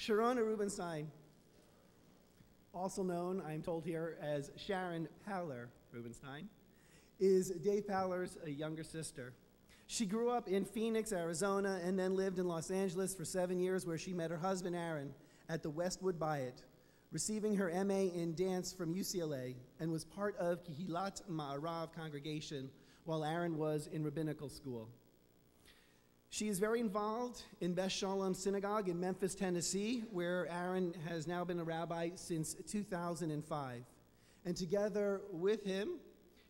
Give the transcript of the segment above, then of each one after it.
Sharona Rubinstein, also known, I'm told here, as Sharon Paller Rubinstein, is Dave Paller's younger sister. She grew up in Phoenix, Arizona, and then lived in Los Angeles for 7 years, where she met her husband, Aaron, at the Westwood Bayit, receiving her MA in dance from UCLA, and was part of Kehilat Ma'arav congregation while Aaron was in rabbinical school. She is very involved in Beth Shalom Synagogue in Memphis, Tennessee, where Aaron has now been a rabbi since 2005. And together with him,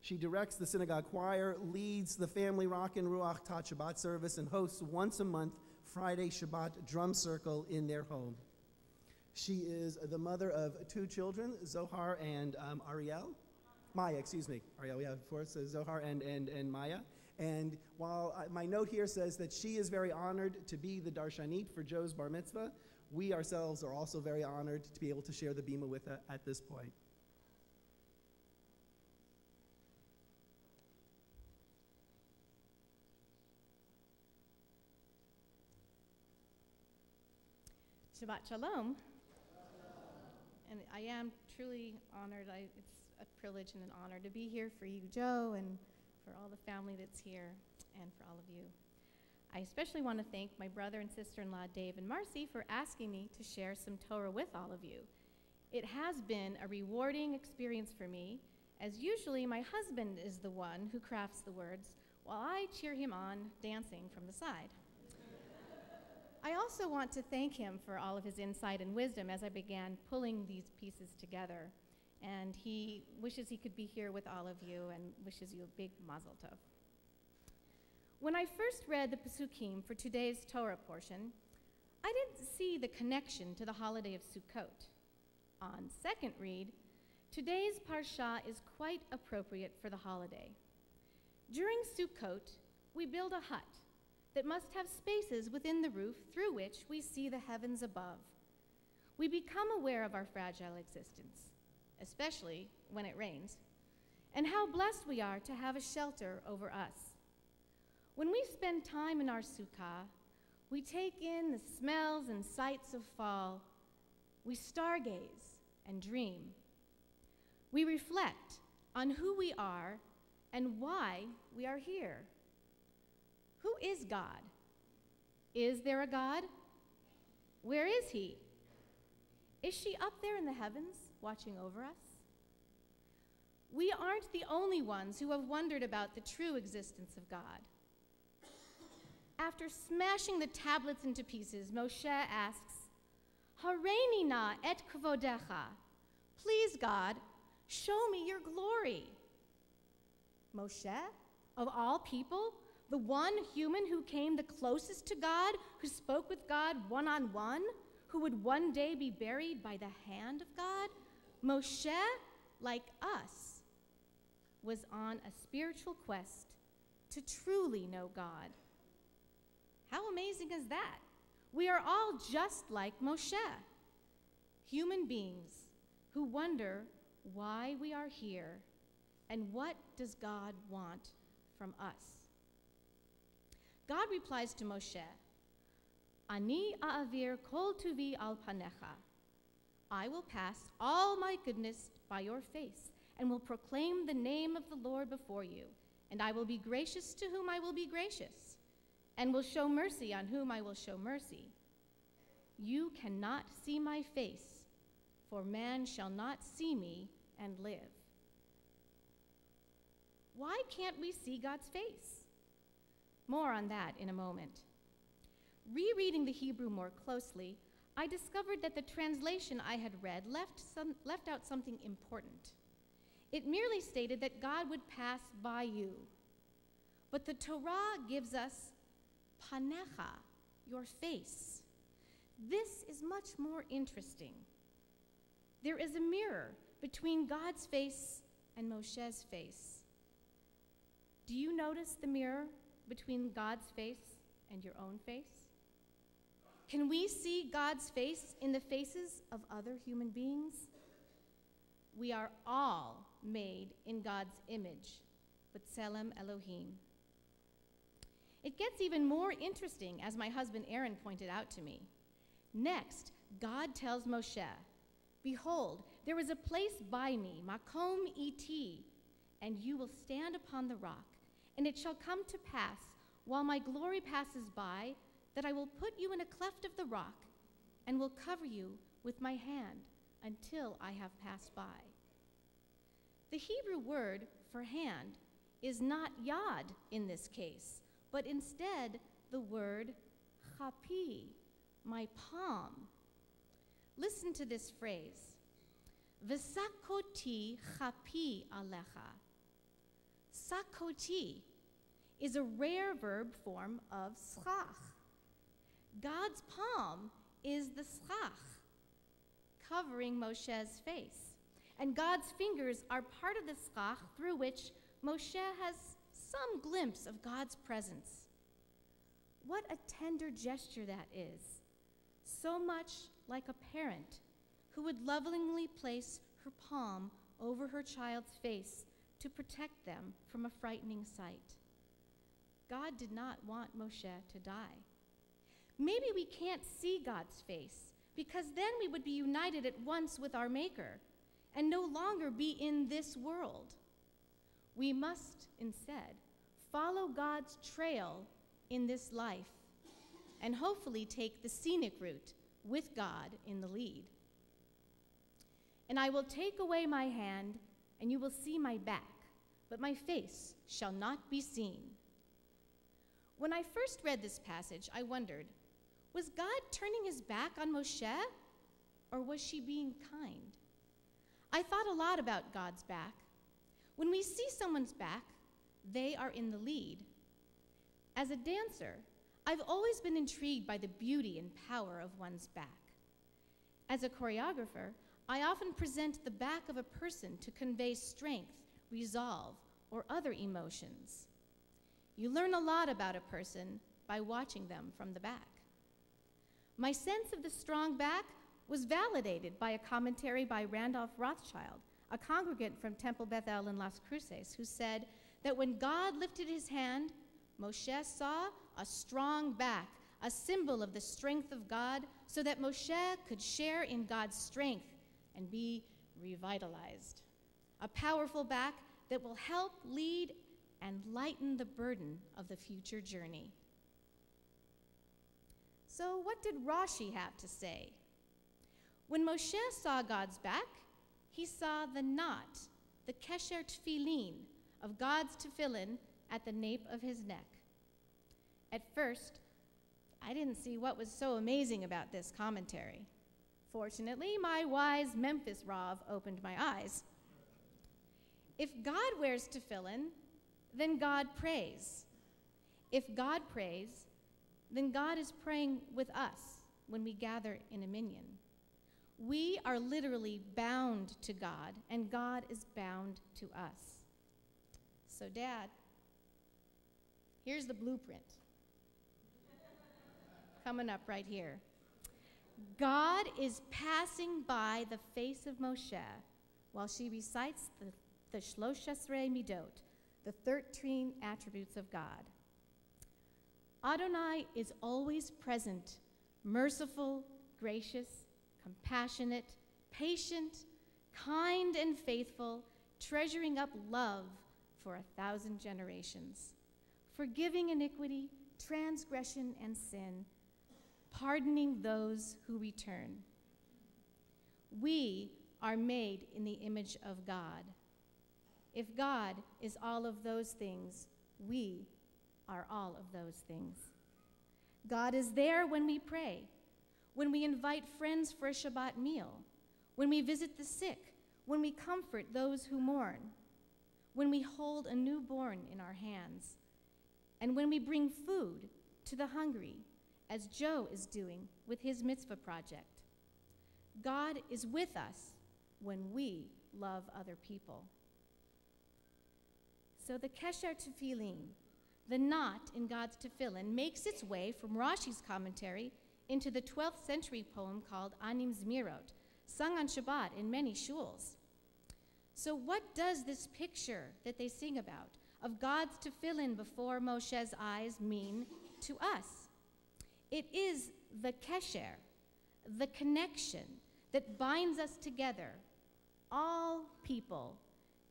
she directs the synagogue choir, leads the family Rock and Ruach Tat Shabbat service, and hosts once a month Friday Shabbat drum circle in their home. She is the mother of 2 children, Zohar and Ariel. Maya, excuse me. Ariel, we have 4, so Zohar and Maya. And while my note here says that she is very honored to be the Darshanit for Joe's bar mitzvah, we ourselves are also very honored to be able to share the bima with her at this point. Shabbat Shalom. And I am truly honored. It's a privilege and an honor to be here for you, Joe, and for all the family that's here, and for all of you. I especially want to thank my brother and sister-in-law, Dave and Marcy, for asking me to share some Torah with all of you. It has been a rewarding experience for me, as usually my husband is the one who crafts the words, while I cheer him on, dancing from the side. I also want to thank him for all of his insight and wisdom as I began pulling these pieces together. And he wishes he could be here with all of you and wishes you a big mazel tov. When I first read the Pesukim for today's Torah portion, I didn't see the connection to the holiday of Sukkot. On second read, today's Parsha is quite appropriate for the holiday. During Sukkot, we build a hut that must have spaces within the roof through which we see the heavens above. We become aware of our fragile existence, especially when it rains, and how blessed we are to have a shelter over us. When we spend time in our sukkah, we take in the smells and sights of fall. We stargaze and dream. We reflect on who we are and why we are here. Who is God? Is there a God? Where is he? Is she up there in the heavens watching over us? We aren't the only ones who have wondered about the true existence of God. After smashing the tablets into pieces, Moshe asks, Hareini na et kvodecha. Please, God, show me your glory. Moshe, of all people, the one human who came the closest to God, who spoke with God one-on-one, who would one day be buried by the hand of God, Moshe, like us, was on a spiritual quest to truly know God. How amazing is that? We are all just like Moshe, human beings who wonder why we are here and what does God want from us. God replies to Moshe, Ani a'avir kol tuvi al panecha. I will pass all my goodness by your face and will proclaim the name of the Lord before you. And I will be gracious to whom I will be gracious, and will show mercy on whom I will show mercy. You cannot see my face, for man shall not see me and live. Why can't we see God's face? More on that in a moment. Rereading the Hebrew more closely, I discovered that the translation I had read left out something important. It merely stated that God would pass by you. But the Torah gives us panecha, your face. This is much more interesting. There is a mirror between God's face and Moshe's face. Do you notice the mirror between God's face and your own face? Can we see God's face in the faces of other human beings? We are all made in God's image, B'Tselem Elohim. It gets even more interesting, as my husband Aaron pointed out to me. Next, God tells Moshe, "Behold, there is a place by me, makom iti, and you will stand upon the rock. And it shall come to pass, while my glory passes by, that I will put you in a cleft of the rock, and will cover you with my hand until I have passed by." The Hebrew word for hand is not yad in this case, but instead the word chapi, my palm. Listen to this phrase, "V'sakoti chapi alecha." Sakoti is a rare verb form of schach. God's palm is the schach, covering Moshe's face. And God's fingers are part of the schach through which Moshe has some glimpse of God's presence. What a tender gesture that is. So much like a parent who would lovingly place her palm over her child's face to protect them from a frightening sight. God did not want Moshe to die. Maybe we can't see God's face, because then we would be united at once with our Maker and no longer be in this world. We must instead follow God's trail in this life and hopefully take the scenic route with God in the lead. "And I will take away my hand, and you will see my back, but my face shall not be seen." When I first read this passage, I wondered, was God turning his back on Moshe, or was she being kind? I thought a lot about God's back. When we see someone's back, they are in the lead. As a dancer, I've always been intrigued by the beauty and power of one's back. As a choreographer, I often present the back of a person to convey strength, resolve, or other emotions. You learn a lot about a person by watching them from the back. My sense of the strong back was validated by a commentary by Randolph Rothschild, a congregant from Temple Bethel in Las Cruces, who said that when God lifted his hand, Moshe saw a strong back, a symbol of the strength of God, so that Moshe could share in God's strength and be revitalized. A powerful back that will help lead and lighten the burden of the future journey. So what did Rashi have to say? When Moshe saw God's back, he saw the knot, the kesher tefillin, of God's tefillin at the nape of his neck. At first, I didn't see what was so amazing about this commentary. Fortunately, my wise Memphis Rav opened my eyes. If God wears tefillin, then God prays. If God prays, then God is praying with us when we gather in a minyan. We are literally bound to God, and God is bound to us. So, Dad, here's the blueprint. Coming up right here. God is passing by the face of Moshe while she recites the Shlosh Esrei Midot, the 13 attributes of God. Adonai is always present, merciful, gracious, compassionate, patient, kind, and faithful, treasuring up love for 1,000 generations, forgiving iniquity, transgression, and sin, pardoning those who return. We are made in the image of God. If God is all of those things, we are all of those things. God is there when we pray, when we invite friends for a Shabbat meal, when we visit the sick, when we comfort those who mourn, when we hold a newborn in our hands, and when we bring food to the hungry, as Joe is doing with his mitzvah project. God is with us when we love other people. So the kesher tefillin, the knot in God's tefillin, makes its way from Rashi's commentary into the 12th century poem called Anim Zmirot, sung on Shabbat in many shuls. So what does this picture that they sing about of God's tefillin before Moshe's eyes mean to us? It is the kesher, the connection that binds us together, all people,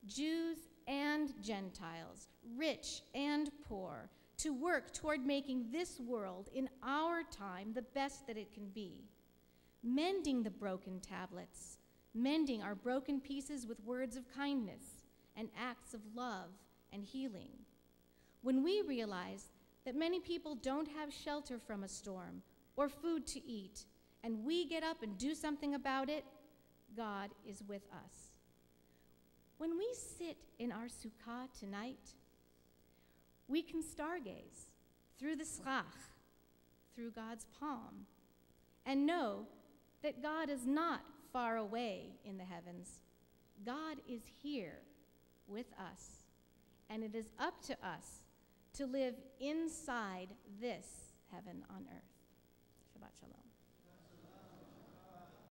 Jews and Gentiles, rich and poor, to work toward making this world in our time the best that it can be, mending the broken tablets, mending our broken pieces with words of kindness and acts of love and healing. When we realize that many people don't have shelter from a storm or food to eat, and we get up and do something about it, God is with us. When we sit in our sukkah tonight, we can stargaze through the schach, through God's palm, and know that God is not far away in the heavens. God is here with us, and it is up to us to live inside this heaven on earth. Shabbat shalom.